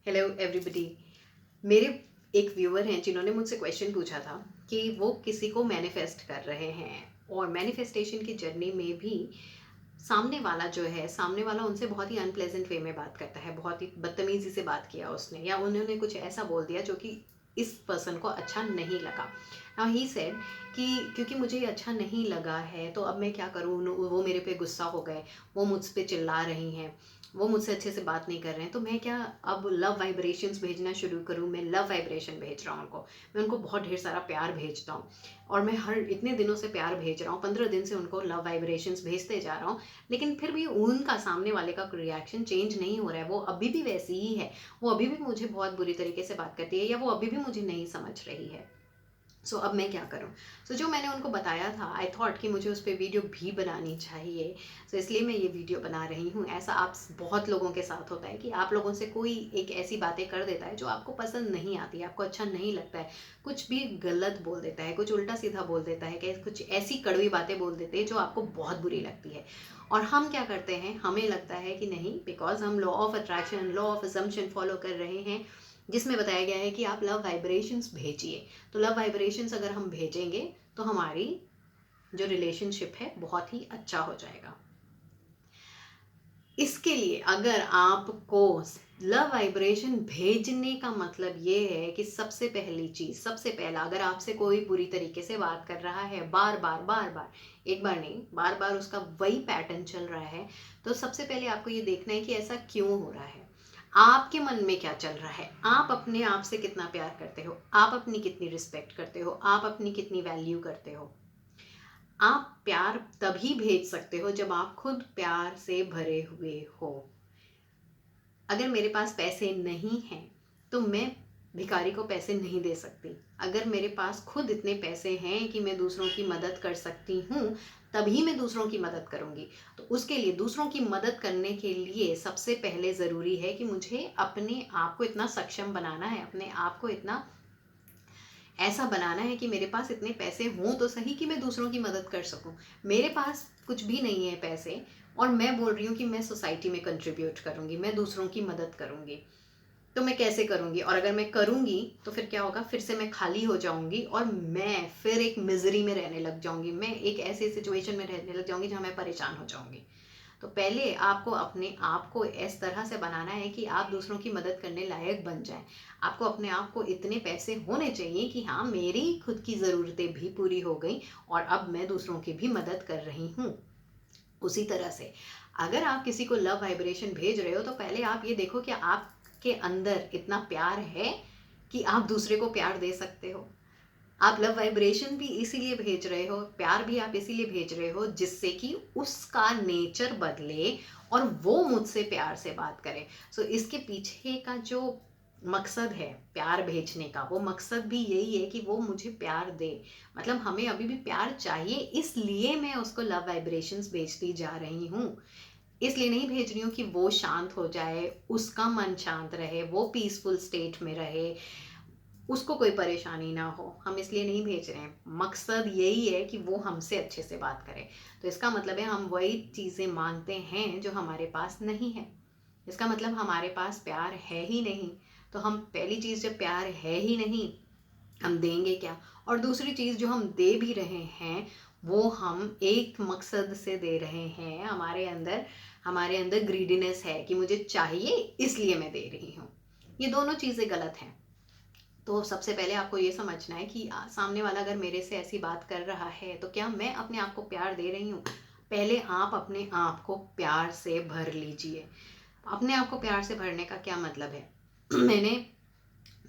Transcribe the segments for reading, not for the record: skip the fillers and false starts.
Hello everybody. मेरे एक viewer हैं जिन्होंने मुझसे क्वेश्चन पूछा था कि वो किसी को मैनिफेस्ट कर रहे हैं और मैनिफेस्टेशन की जर्नी में भी सामने वाला उनसे बहुत ही अनप्लेजेंट वे में बात करता है, बहुत ही बदतमीजी से बात किया उसने या उन्होंने कुछ ऐसा बोल दिया जो कि इस पर्सन को अच्छा नहीं लगा। नाउ ही सेड कि क्योंकि मुझे ये अच्छा नहीं लगा है तो अब मैं क्या करूँ, वो मेरे पे गुस्सा हो गए, वो मुझ पे चिल्ला रही हैं, वो मुझसे अच्छे से बात नहीं कर रहे हैं, तो मैं क्या अब लव वाइब्रेशंस भेजना शुरू करूँ। मैं लव वाइब्रेशन भेज रहा हूँ उनको, मैं उनको बहुत ढेर सारा प्यार भेजता हूँ और मैं हर इतने दिनों से प्यार भेज रहा हूँ, 15 दिन से उनको लव वाइब्रेशंस भेजते जा रहा हूँ, लेकिन फिर भी उनका सामने वाले का रिएक्शन चेंज नहीं हो रहा है। वो अभी भी वैसी ही है, वो अभी भी मुझे बहुत बुरी तरीके से बात करती है या वो अभी भी मुझे नहीं समझ रही है। अब मैं क्या करूँ। जो मैंने उनको बताया था, आई थॉट कि मुझे उस पर वीडियो भी बनानी चाहिए। इसलिए मैं ये वीडियो बना रही हूँ। ऐसा आप बहुत लोगों के साथ होता है कि आप लोगों से कोई एक ऐसी बातें कर देता है जो आपको पसंद नहीं आती, आपको अच्छा नहीं लगता है, कुछ भी गलत बोल देता है, कुछ उल्टा सीधा बोल देता है, कि कुछ ऐसी कड़वी बातें बोल देते हैं जो आपको बहुत बुरी लगती है। और हम क्या करते हैं, हमें लगता है कि नहीं, बिकॉज हम law of attraction, law of assumption follow कर रहे हैं, जिसमें बताया गया है कि आप लव वाइब्रेशंस भेजिए। तो लव वाइब्रेशंस अगर हम भेजेंगे तो हमारी जो रिलेशनशिप है बहुत ही अच्छा हो जाएगा। इसके लिए अगर आपको लव वाइब्रेशन भेजने का मतलब ये है कि सबसे पहली चीज, सबसे पहला, अगर आपसे कोई बुरी तरीके से बात कर रहा है, बार बार बार बार, एक बार नहीं बार बार उसका वही पैटर्न चल रहा है, तो सबसे पहले आपको ये देखना है कि ऐसा क्यों हो रहा है, आपके मन में क्या चल रहा है, आप अपने आप से कितना प्यार करते हो, आप अपनी कितनी रिस्पेक्ट करते हो, आप अपनी कितनी वैल्यू करते हो। आप प्यार तभी भेज सकते हो जब आप खुद प्यार से भरे हुए हो। अगर मेरे पास पैसे नहीं हैं तो मैं भिखारी को पैसे नहीं दे सकती। अगर मेरे पास खुद इतने पैसे हैं कि मैं दूसरों की मदद कर सकती हूँ, तभी मैं दूसरों की मदद करूँगी। तो उसके लिए, दूसरों की मदद करने के लिए सबसे पहले ज़रूरी है कि मुझे अपने आप को इतना सक्षम बनाना है, अपने आप को इतना ऐसा बनाना है कि मेरे पास इतने पैसे हों तो सही कि मैं दूसरों की मदद कर सकूं। मेरे पास कुछ भी नहीं है पैसे, और मैं बोल रही हूँ कि मैं सोसाइटी में कंट्रीब्यूट करूँगी, मैं दूसरों की मदद करूँगी, तो मैं कैसे करूँगी? और अगर मैं करूँगी तो फिर क्या होगा, फिर से मैं खाली हो जाऊँगी और मैं फिर एक मिजरी में रहने लग जाऊँगी, मैं एक ऐसे सिचुएशन में रहने लग जाऊँगी जहाँ मैं परेशान हो जाऊँगी। तो पहले आपको अपने आप को इस तरह से बनाना है कि आप दूसरों की मदद करने लायक बन जाएं। आपको अपने आप को इतने पैसे होने चाहिए कि हाँ, मेरी खुद की ज़रूरतें भी पूरी हो गई और अब मैं दूसरों की भी मदद कर रही हूँ। उसी तरह से अगर आप किसी को लव वाइब्रेशन भेज रहे हो तो पहले आप ये देखो कि आपके अंदर इतना प्यार है कि आप दूसरे को प्यार दे सकते हो। आप लव वाइब्रेशन भी इसीलिए भेज रहे हो, प्यार भी आप इसीलिए भेज रहे हो जिससे कि उसका नेचर बदले और वो मुझसे प्यार से बात करे। इसके पीछे का जो मकसद है प्यार भेजने का, वो मकसद भी यही है कि वो मुझे प्यार दे। मतलब हमें अभी भी प्यार चाहिए, इसलिए मैं उसको लव वाइब्रेशंस भेजती जा रही हूँ। इसलिए नहीं भेज रही हूँ कि वो शांत हो जाए, उसका मन शांत रहे, वो पीसफुल स्टेट में रहे, उसको कोई परेशानी ना हो। हम इसलिए नहीं भेज रहे हैं, मकसद यही है कि वो हमसे अच्छे से बात करे। तो इसका मतलब है हम वही चीज़ें मांगते हैं जो हमारे पास नहीं है। इसका मतलब हमारे पास प्यार है ही नहीं। तो हम पहली चीज़, जब प्यार है ही नहीं, हम देंगे क्या? और दूसरी चीज़ जो हम दे भी रहे हैं, वो हम एक मकसद से दे रहे हैं। हमारे अंदर ग्रीडीनेस है कि मुझे चाहिए इसलिए मैं दे रही हूँ। ये दोनों चीज़ें गलत हैं। तो सबसे पहले आपको ये समझना है कि सामने वाला अगर मेरे से ऐसी बात कर रहा है तो क्या मैं अपने आप को प्यार दे रही हूँ? पहले आप अपने आप को प्यार से भर लीजिए। अपने आप को प्यार से भरने का क्या मतलब है? मैंने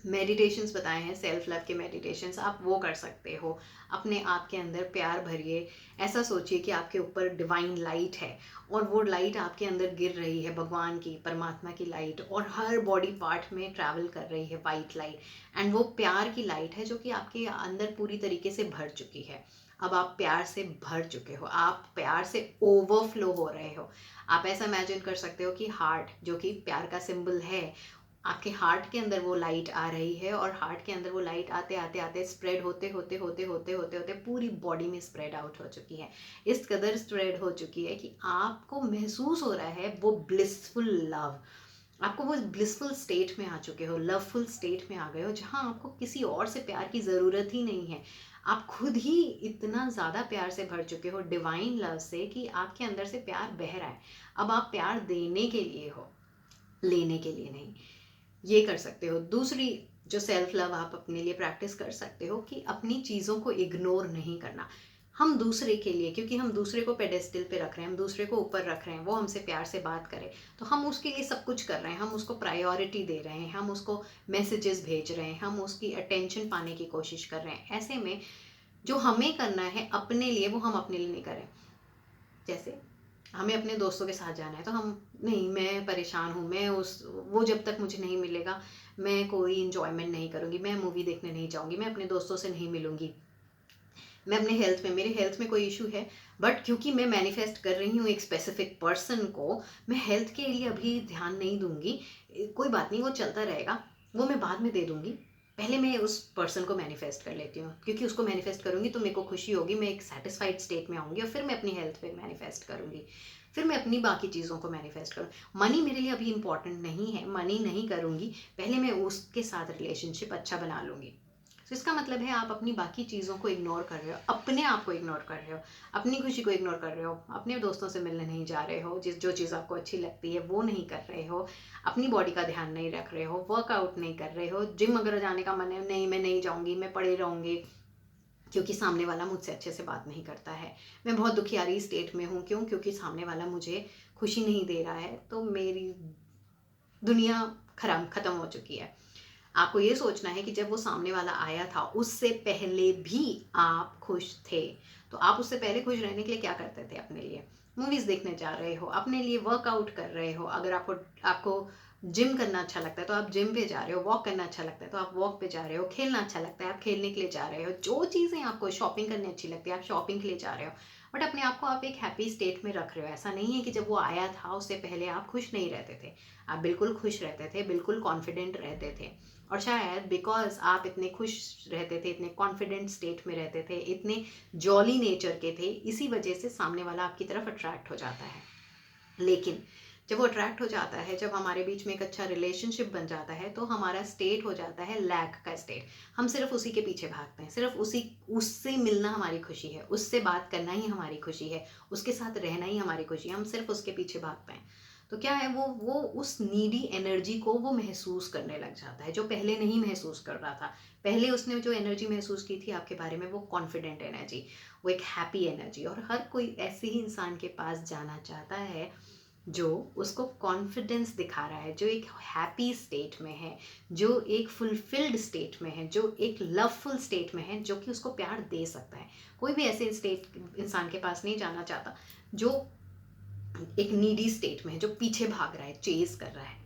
मेडिटेशंस बताए हैं, सेल्फ लव के मेडिटेशंस, आप वो कर सकते हो। अपने आप के अंदर प्यार भरिए। ऐसा सोचिए कि आपके ऊपर डिवाइन लाइट है और वो लाइट आपके अंदर गिर रही है, भगवान की, परमात्मा की लाइट, और हर बॉडी पार्ट में ट्रैवल कर रही है वाइट लाइट। एंड वो प्यार की लाइट है जो कि आपके अंदर पूरी तरीके से भर चुकी है। अब आप प्यार से भर चुके हो, आप प्यार से ओवरफ्लो हो रहे हो। आप ऐसा इमेजिन कर सकते हो कि हार्ट, जो कि प्यार का सिंबल है, आपके हार्ट के अंदर वो लाइट आ रही है और हार्ट के अंदर वो लाइट आते आते आते स्प्रेड होते होते होते होते होते होते पूरी बॉडी में स्प्रेड आउट हो चुकी है। इस कदर स्प्रेड हो चुकी है कि आपको महसूस हो रहा है वो ब्लिसफुल लव। आपको वो ब्लिसफुल स्टेट में आ चुके हो, लवफुल स्टेट में आ गए हो, जहाँ आपको किसी और से प्यार की ज़रूरत ही नहीं है। आप खुद ही इतना ज़्यादा प्यार से भर चुके हो, डिवाइन लव से, कि आपके अंदर से प्यार बह रहा है। अब आप प्यार देने के लिए हो, लेने के लिए नहीं। ये कर सकते हो। दूसरी जो सेल्फ लव आप अपने लिए प्रैक्टिस कर सकते हो कि अपनी चीज़ों को इग्नोर नहीं करना। हम दूसरे के लिए, क्योंकि हम दूसरे को पेडेस्टल पे रख रहे हैं, हम दूसरे को ऊपर रख रहे हैं, वो हमसे प्यार से बात करे, तो हम उसके लिए सब कुछ कर रहे हैं, हम उसको प्रायोरिटी दे रहे हैं, हम उसको मैसेजेस भेज रहे हैं, हम उसकी अटेंशन पाने की कोशिश कर रहे हैं। ऐसे में जो हमें करना है अपने लिए, वो हम अपने लिए नहीं करें। जैसे हमें अपने दोस्तों के साथ जाना है, तो हम नहीं, मैं परेशान हूँ, मैं उस वो जब तक मुझे नहीं मिलेगा मैं कोई इन्जॉयमेंट नहीं करूँगी, मैं मूवी देखने नहीं जाऊँगी, मैं अपने दोस्तों से नहीं मिलूँगी, मैं अपने हेल्थ में, मेरे हेल्थ में कोई इशू है, बट क्योंकि मैं मैनिफेस्ट कर रही हूँ एक स्पेसिफिक पर्सन को, मैं हेल्थ के लिए अभी ध्यान नहीं दूंगी। कोई बात नहीं, वो चलता रहेगा, वो मैं बाद में दे दूंगी। पहले मैं उस पर्सन को मैनिफेस्ट कर लेती हूँ, क्योंकि उसको मैनिफेस्ट करूंगी तो मेरे को खुशी होगी, मैं एक सेटिस्फाइड स्टेट में आऊँगी, और फिर मैं अपनी हेल्थ पे मैनिफेस्ट करूंगी, फिर मैं अपनी बाकी चीज़ों को मैनिफेस्ट करूँ। मनी मेरे लिए अभी इंपॉर्टेंट नहीं है, मनी नहीं करूँगी, पहले मैं उसके साथ रिलेशनशिप अच्छा बना लूँगी। तो इसका मतलब है आप अपनी बाकी चीज़ों को इग्नोर कर रहे हो, अपने आप को इग्नोर कर रहे हो, अपनी खुशी को इग्नोर कर रहे हो, अपने दोस्तों से मिलने नहीं जा रहे हो, जो चीज़ आपको अच्छी लगती है वो नहीं कर रहे हो, अपनी बॉडी का ध्यान नहीं रख रहे हो, वर्कआउट नहीं कर रहे हो, जिम अगर जाने का मन है, नहीं मैं नहीं जाऊँगी, मैं पड़े रहूँगी, क्योंकि सामने वाला मुझसे अच्छे से बात नहीं करता है, मैं बहुत दुखियारी स्टेट में हूँ, क्यों, क्योंकि सामने वाला मुझे खुशी नहीं दे रहा है, तो मेरी दुनिया ख़त्म हो चुकी है। आपको ये सोचना है कि जब वो सामने वाला आया था, उससे पहले भी आप खुश थे। तो आप उससे पहले खुश रहने के लिए क्या करते थे अपने लिए? मूवीज़ देखने जा रहे हो, अपने लिए वर्कआउट कर रहे हो, अगर आपको आपको जिम करना अच्छा लगता है तो आप जिम पे जा रहे हो, वॉक करना अच्छा लगता है तो आप वॉक पे जा रहे हो, खेलना अच्छा लगता है आप खेलने के लिए जा रहे हो, जो चीज़ें आपको, शॉपिंग करनी अच्छी लगती है आप शॉपिंग के लिए जा रहे हो। बट अपने आप को आप एक हैप्पी स्टेट में रख रहे हो। ऐसा नहीं है कि जब वो आया था उससे पहले आप खुश नहीं रहते थे। आप बिल्कुल खुश रहते थे, बिल्कुल कॉन्फिडेंट रहते थे, और शायद बिकॉज आप इतने खुश रहते थे, इतने कॉन्फिडेंट स्टेट में रहते थे, इतने जॉली नेचर के थे, इसी वजह से सामने वाला आपकी तरफ अट्रैक्ट हो जाता है। लेकिन जब वो अट्रैक्ट हो जाता है, जब हमारे बीच में एक अच्छा रिलेशनशिप बन जाता है, तो हमारा स्टेट हो जाता है लैक का स्टेट। हम सिर्फ उसी के पीछे भागते हैं, सिर्फ उससे मिलना हमारी खुशी है, उससे बात करना ही हमारी खुशी है, उसके साथ रहना ही हमारी खुशी है, हम सिर्फ उसके पीछे भागते हैं। तो क्या है, वो उस नीडी एनर्जी को वो महसूस करने लग जाता है, जो पहले नहीं महसूस कर रहा था। पहले उसने जो एनर्जी महसूस की थी आपके बारे में, वो कॉन्फिडेंट एनर्जी, वो एक हैप्पी एनर्जी, और हर कोई ऐसे ही इंसान के पास जाना चाहता है जो उसको कॉन्फिडेंस दिखा रहा है, जो एक हैप्पी स्टेट में है, जो एक फुलफिल्ड स्टेट में है, जो एक लवफुल स्टेट में है, जो कि उसको प्यार दे सकता है। कोई भी ऐसे स्टेट इंसान के पास नहीं जाना चाहता जो एक नीडी स्टेट में है, जो पीछे भाग रहा है, चेज कर रहा है।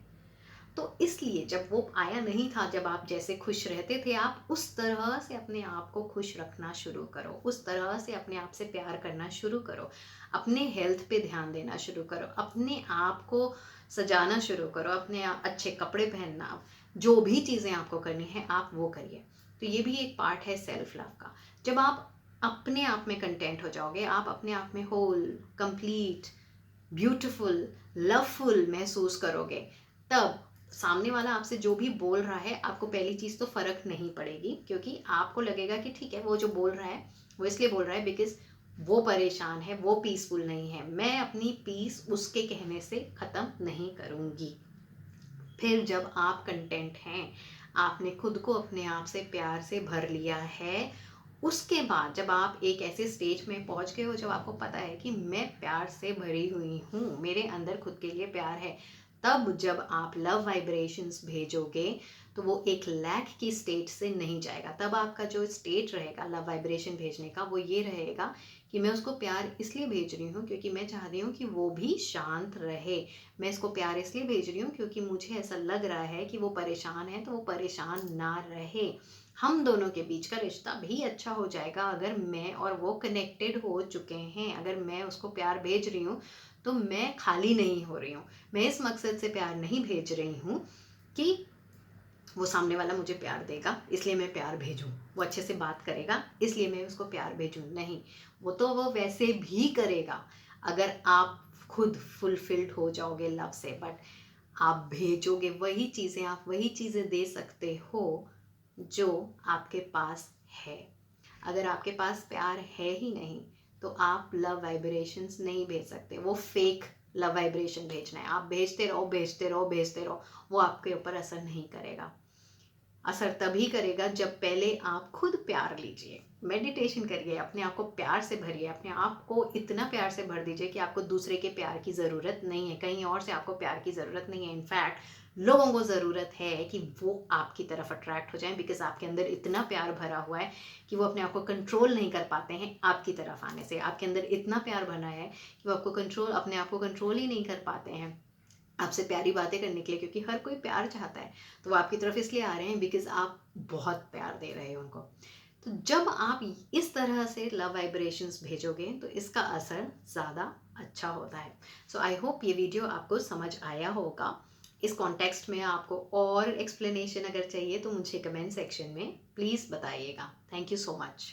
तो इसलिए जब वो आया नहीं था, जब आप जैसे खुश रहते थे, आप उस तरह से अपने आप को खुश रखना शुरू करो, उस तरह से अपने आप से प्यार करना शुरू करो, अपने हेल्थ पे ध्यान देना शुरू करो, अपने आप को सजाना शुरू करो, अपने आप अच्छे कपड़े पहनना, जो भी चीज़ें आपको करनी है आप वो करिए। तो ये भी एक पार्ट है सेल्फ लव का। जब आप अपने आप में कंटेंट हो जाओगे, आप अपने आप में होल, कंप्लीट, ब्यूटीफुल, लवफुल महसूस करोगे, तब सामने वाला आपसे जो भी बोल रहा है, आपको पहली चीज़ तो फ़र्क नहीं पड़ेगी, क्योंकि आपको लगेगा कि ठीक है, वो जो बोल रहा है वो इसलिए बोल रहा है बिकॉज वो परेशान है, वो पीसफुल नहीं है, मैं अपनी पीस उसके कहने से ख़त्म नहीं करूँगी। फिर जब आप कंटेंट हैं, आपने खुद को अपने आप से प्यार से भर लिया है, उसके बाद जब आप एक ऐसे स्टेज में पहुंच गए हो जब आपको पता है कि मैं प्यार से भरी हुई हूँ, मेरे अंदर खुद के लिए प्यार है, तब जब आप लव वाइब्रेशंस भेजोगे तो वो एक लैक की स्टेट से नहीं जाएगा। तब आपका जो स्टेट रहेगा लव वाइब्रेशन भेजने का, वो ये रहेगा कि मैं उसको प्यार इसलिए भेज रही हूँ क्योंकि मैं चाह रही हूँ कि वो भी शांत रहे, मैं इसको प्यार इसलिए भेज रही हूँ क्योंकि मुझे ऐसा लग रहा है कि वो परेशान है, तो वो परेशान ना रहे। हम दोनों के बीच का रिश्ता भी अच्छा हो जाएगा अगर मैं और वो कनेक्टेड हो चुके हैं। अगर मैं उसको प्यार भेज रही हूँ तो मैं खाली नहीं हो रही हूँ, मैं इस मकसद से प्यार नहीं भेज रही हूँ कि वो सामने वाला मुझे प्यार देगा इसलिए मैं प्यार भेजूं, वो अच्छे से बात करेगा इसलिए मैं उसको प्यार भेजूं, नहीं। वो तो वो वैसे भी करेगा अगर आप खुद फुलफिल्ड हो जाओगे लव से, बट आप भेजोगे वही चीज़ें, आप वही चीज़ें दे सकते हो जो आपके पास है। अगर आपके पास प्यार है ही नहीं तो आप लव वाइब्रेशंस नहीं भेज सकते। वो फेक लव वाइब्रेशन भेजना है। आप भेजते रहो भेजते रहो भेजते रहो, वो आपके ऊपर असर नहीं करेगा। असर तभी करेगा जब पहले आप खुद प्यार लीजिए, मेडिटेशन करिए, अपने आप को प्यार से भरिए, अपने आप को इतना प्यार से भर दीजिए कि आपको दूसरे के प्यार की ज़रूरत नहीं है, कहीं और से आपको प्यार की ज़रूरत नहीं है। इनफैक्ट लोगों को ज़रूरत है कि वो आपकी तरफ अट्रैक्ट हो जाएं, बिकॉज आपके अंदर इतना प्यार भरा हुआ है कि वो अपने आप को कंट्रोल नहीं कर पाते हैं आपकी तरफ आने से। आपके अंदर इतना प्यार भरा है कि वो आपको कंट्रोल, अपने आप को कंट्रोल ही नहीं कर पाते हैं आपसे प्यारी बातें करने के लिए, क्योंकि हर कोई प्यार चाहता है। तो वो आपकी तरफ इसलिए आ रहे हैं बिकॉज आप बहुत प्यार दे रहे हो उनको। तो जब आप इस तरह से लव वाइब्रेशंस भेजोगे तो इसका असर ज़्यादा अच्छा होता है। सो आई होप ये वीडियो आपको समझ आया होगा। इस कॉन्टेक्स्ट में आपको और एक्सप्लेनेशन अगर चाहिए तो मुझे कमेंट सेक्शन में प्लीज़ बताइएगा। Thank you so much.